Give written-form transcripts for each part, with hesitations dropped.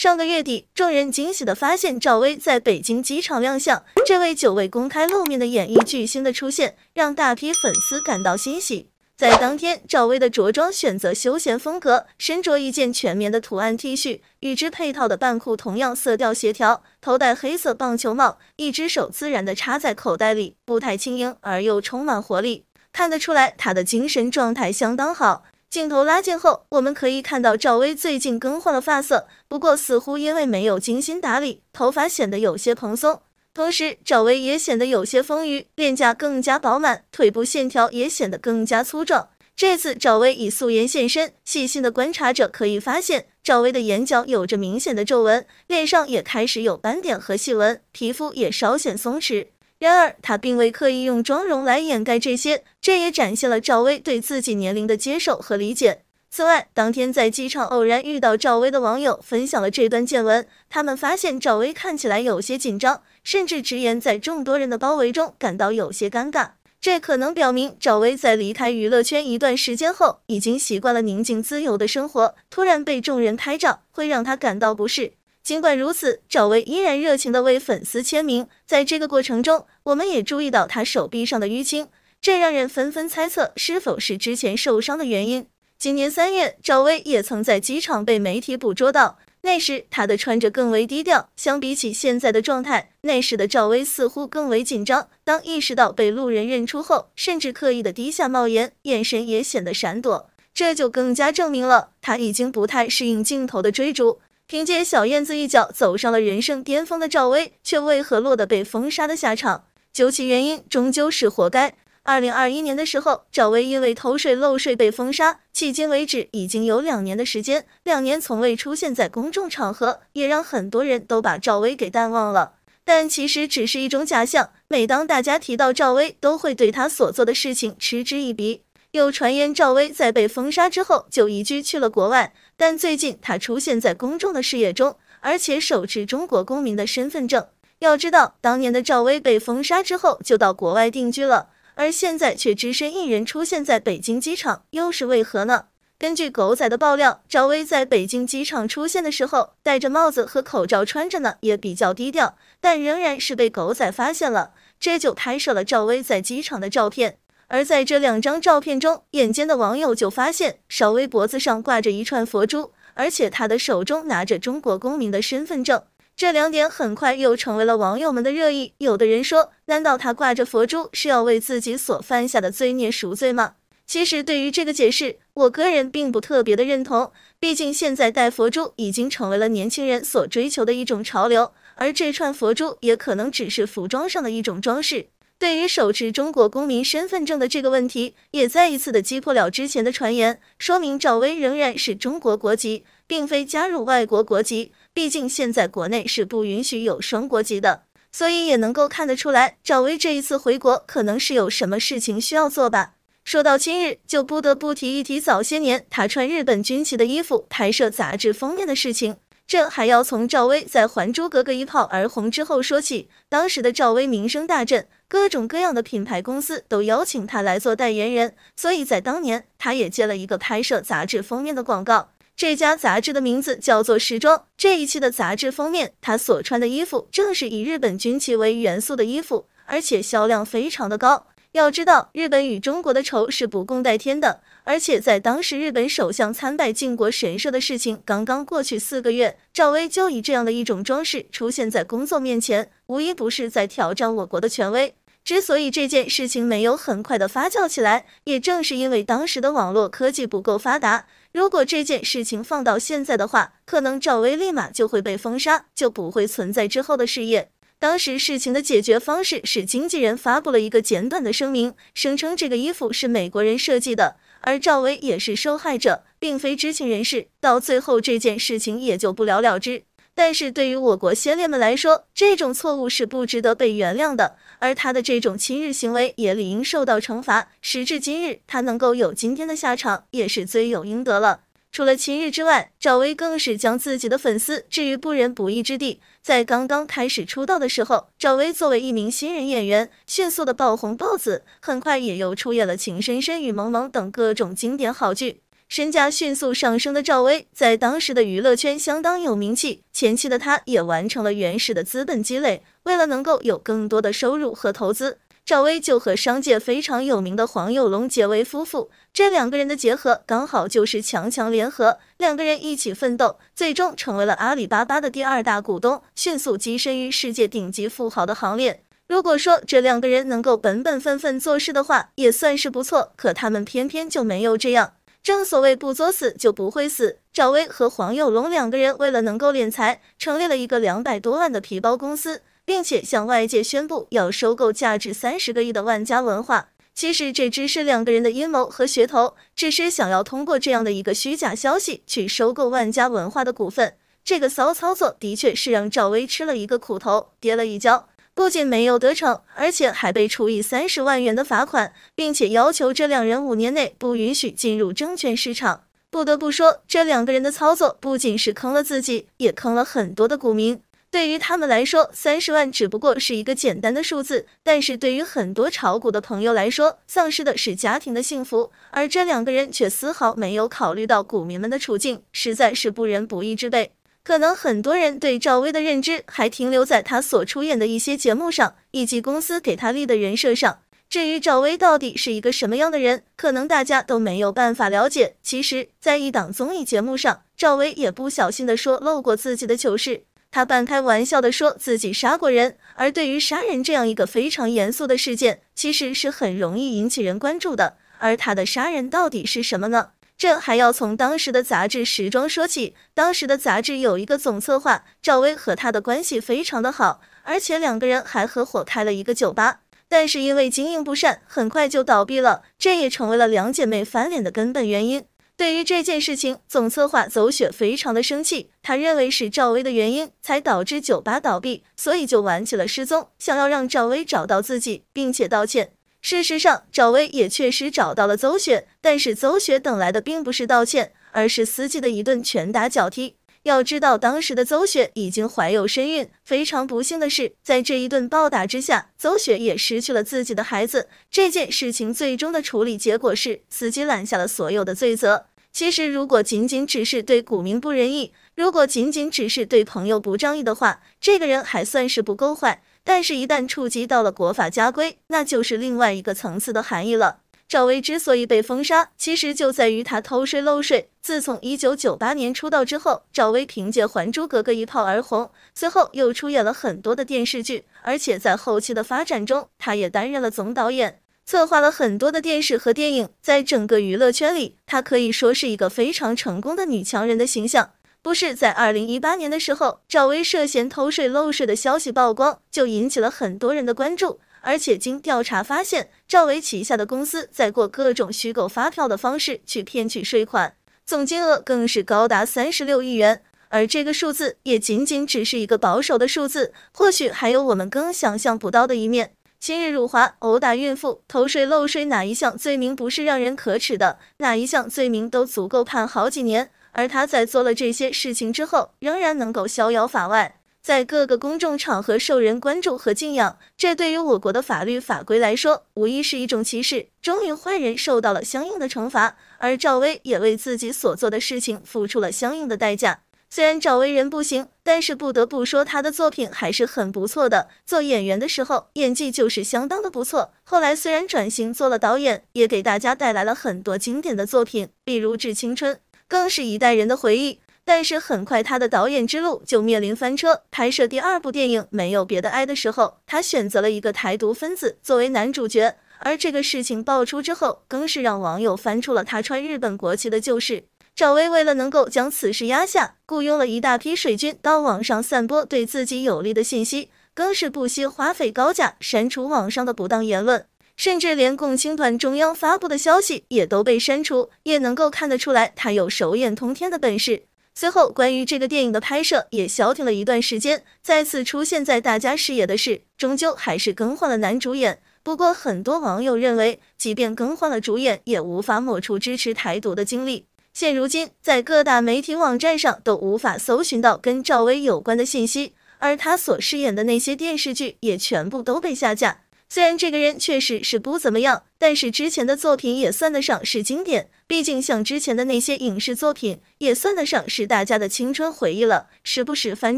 上个月底，众人惊喜地发现赵薇在北京机场亮相。这位久未公开露面的演艺巨星的出现，让大批粉丝感到欣喜。在当天，赵薇的着装选择休闲风格，身着一件全棉的图案 T 恤，与之配套的半裤同样色调协调，头戴黑色棒球帽，一只手自然地插在口袋里，步态轻盈而又充满活力。看得出来，她的精神状态相当好。镜头拉近后，我们可以看到赵薇最近更换了发色，不过似乎因为没有精心打理，头发显得有些蓬松。同时，赵薇也显得有些丰腴，脸颊更加饱满，腿部线条也显得更加粗壮。这次赵薇以素颜现身，细心的观察者可以发现，赵薇的眼角有着明显的皱纹，脸上也开始有斑点和细纹，皮肤也稍显松弛。然而，她并未刻意用妆容来掩盖这些，这也展现了赵薇对自己年龄的接受和理解。此外，当天在机场偶然遇到赵薇的网友分享了这段见闻，他们发现赵薇看起来有些紧张，甚至直言在众多人的包围中感到有些尴尬。这可能表明赵薇在离开娱乐圈一段时间后，已经习惯了宁静自由的生活，突然被众人拍照，会让她感到不适。尽管如此，赵薇依然热情地为粉丝签名。在这个过程中，我们也注意到她手臂上的淤青，这让人纷纷猜测是否是之前受伤的原因。今年3月，赵薇也曾在机场被媒体捕捉到，那时她的穿着更为低调，相比起现在的状态，那时的赵薇似乎更为紧张。当意识到被路人认出后，甚至刻意的低下帽檐，眼神也显得闪躲，这就更加证明了她已经不太适应镜头的追逐。凭借小燕子一脚走上了人生巅峰的赵薇，却为何落得被封杀的下场？究其原因，终究是活该。2021年的时候，赵薇因为偷税漏税被封杀，迄今为止已经有2年的时间，2年从未出现在公众场合，也让很多人都把赵薇给淡忘了。但其实只是一种假象，每当大家提到赵薇，都会对她所做的事情嗤之以鼻。有传言赵薇在被封杀之后就移居去了国外，但最近她出现在公众的视野中，而且手持中国公民的身份证。要知道，当年的赵薇被封杀之后就到国外定居了，而现在却只身一人出现在北京机场，又是为何呢？根据狗仔的爆料，赵薇在北京机场出现的时候，戴着帽子和口罩穿着呢，也比较低调，但仍然是被狗仔发现了，这就拍摄了赵薇在机场的照片。而在这2张照片中，眼尖的网友就发现，邵薇脖子上挂着一串佛珠，而且她的手中拿着中国公民的身份证。这2点很快又成为了网友们的热议。有的人说，难道她挂着佛珠是要为自己所犯下的罪孽赎罪吗？其实对于这个解释，我个人并不特别的认同，毕竟现在戴佛珠已经成为了年轻人所追求的一种潮流，而这串佛珠也可能只是服装上的一种装饰。对于手持中国公民身份证的这个问题，也再一次的击破了之前的传言，说明赵薇仍然是中国国籍，并非加入外国国籍。毕竟现在国内是不允许有双国籍的，所以也能够看得出来，赵薇这一次回国可能是有什么事情需要做吧。说到亲日，就不得不提一提早些年她穿日本军旗的衣服拍摄杂志封面的事情。这还要从赵薇在《还珠格格》一炮而红之后说起。当时的赵薇名声大振，各种各样的品牌公司都邀请她来做代言人，所以在当年，她也接了一个拍摄杂志封面的广告。这家杂志的名字叫做时装。这一期的杂志封面，她所穿的衣服正是以日本军旗为元素的衣服，而且销量非常的高。要知道，日本与中国的仇是不共戴天的，而且在当时日本首相参拜靖国神社的事情刚刚过去4个月，赵薇就以这样的一种装饰出现在公众面前，无疑不是在挑战我国的权威。之所以这件事情没有很快的发酵起来，也正是因为当时的网络科技不够发达。如果这件事情放到现在的话，可能赵薇立马就会被封杀，就不会存在之后的事业。当时事情的解决方式是经纪人发布了一个简短的声明，声称这个衣服是美国人设计的，而赵薇也是受害者，并非知情人士。到最后这件事情也就不了了之。但是对于我国先烈们来说，这种错误是不值得被原谅的，而他的这种亲日行为也理应受到惩罚。时至今日，他能够有今天的下场，也是罪有应得了。除了亲日之外，赵薇更是将自己的粉丝置于不仁不义之地。在刚刚开始出道的时候，赵薇作为一名新人演员，迅速的爆红爆紫，很快也又出演了《情深深雨蒙蒙》等各种经典好剧。身价迅速上升的赵薇，在当时的娱乐圈相当有名气，前期的她也完成了原始的资本积累，为了能够有更多的收入和投资，赵薇就和商界非常有名的黄有龙结为夫妇。这两个人的结合刚好就是强强联合，两个人一起奋斗，最终成为了阿里巴巴的第2大股东，迅速跻身于世界顶级富豪的行列。如果说这两个人能够本本分分做事的话，也算是不错，可他们偏偏就没有这样。正所谓不作死就不会死，赵薇和黄有龙两个人为了能够敛财，成立了一个200多万的皮包公司，并且向外界宣布要收购价值30个亿的万家文化。其实这只是两个人的阴谋和噱头，只是想要通过这样的一个虚假消息去收购万家文化的股份。这个骚操作的确是让赵薇吃了一个苦头，跌了一跤，不仅没有得逞，而且还被处以30万元的罚款，并且要求这两人5年内不允许进入证券市场。不得不说，这两个人的操作不仅是坑了自己，也坑了很多的股民。对于他们来说，30万只不过是一个简单的数字，但是对于很多炒股的朋友来说，丧失的是家庭的幸福，而这两个人却丝毫没有考虑到股民们的处境，实在是不仁不义之辈。可能很多人对赵薇的认知还停留在她所出演的一些节目上，以及公司给她立的人设上。至于赵薇到底是一个什么样的人，可能大家都没有办法了解。其实，在一档综艺节目上，赵薇也不小心地说漏过自己的糗事。他半开玩笑地说自己杀过人，而对于杀人这样一个非常严肃的事件，其实是很容易引起人关注的。而他的杀人到底是什么呢？这还要从当时的杂志《时装》说起。当时的杂志有一个总策划，赵薇和他的关系非常的好，而且两个人还合伙开了一个酒吧。但是因为经营不善，很快就倒闭了，这也成为了两姐妹翻脸的根本原因。对于这件事情，总策划邹雪非常的生气，他认为是赵薇的原因才导致酒吧倒闭，所以就玩起了失踪，想要让赵薇找到自己，并且道歉。事实上，赵薇也确实找到了邹雪，但是邹雪等来的并不是道歉，而是司机的一顿拳打脚踢。要知道，当时的邹雪已经怀有身孕，非常不幸的是，在这一顿暴打之下，邹雪也失去了自己的孩子。这件事情最终的处理结果是，司机揽下了所有的罪责。其实，如果仅仅只是对股民不仁义，如果仅仅只是对朋友不仗义的话，这个人还算是不够坏。但是，一旦触及到了国法家规，那就是另外一个层次的含义了。赵薇之所以被封杀，其实就在于她偷税漏税。自从1998年出道之后，赵薇凭借《还珠格格》一炮而红，随后又出演了很多的电视剧，而且在后期的发展中，她也担任了总导演，策划了很多的电视和电影。在整个娱乐圈里，她可以说是一个非常成功的女强人的形象。不是在2018年的时候，赵薇涉嫌偷税漏税的消息曝光，就引起了很多人的关注。而且经调查发现，赵薇旗下的公司在过各种虚构发票的方式去骗取税款，总金额更是高达36亿元。而这个数字也仅仅只是一个保守的数字，或许还有我们更想象不到的一面。今日辱华、殴打孕妇、偷税漏税，哪一项罪名不是让人可耻的？哪一项罪名都足够判好几年。而他在做了这些事情之后，仍然能够逍遥法外，在各个公众场合受人关注和敬仰，这对于我国的法律法规来说，无疑是一种歧视。终于坏人受到了相应的惩罚，而赵薇也为自己所做的事情付出了相应的代价。虽然赵薇人不行，但是不得不说她的作品还是很不错的。做演员的时候，演技就是相当的不错。后来虽然转型做了导演，也给大家带来了很多经典的作品，比如《致青春》，更是一代人的回忆。但是很快他的导演之路就面临翻车。拍摄第2部电影《没有别的爱》的时候，他选择了一个台独分子作为男主角，而这个事情爆出之后，更是让网友翻出了他穿日本国旗的旧事。赵薇为了能够将此事压下，雇佣了一大批水军到网上散播对自己有利的信息，更是不惜花费高价删除网上的不当言论，甚至连共青团中央发布的消息也都被删除，也能够看得出来他有手眼通天的本事。随后，关于这个电影的拍摄也消停了一段时间，再次出现在大家视野的是，终究还是更换了男主演。不过，很多网友认为，即便更换了主演，也无法抹除支持台独的经历。现如今，在各大媒体网站上都无法搜寻到跟赵薇有关的信息，而她所饰演的那些电视剧也全部都被下架。虽然这个人确实是不怎么样，但是之前的作品也算得上是经典，毕竟像之前的那些影视作品也算得上是大家的青春回忆了，时不时翻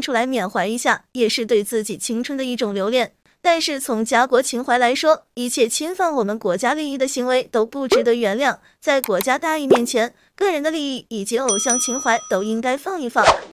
出来缅怀一下，也是对自己青春的一种留恋。但是从家国情怀来说，一切侵犯我们国家利益的行为都不值得原谅，在国家大义面前，个人的利益以及偶像情怀都应该放一放。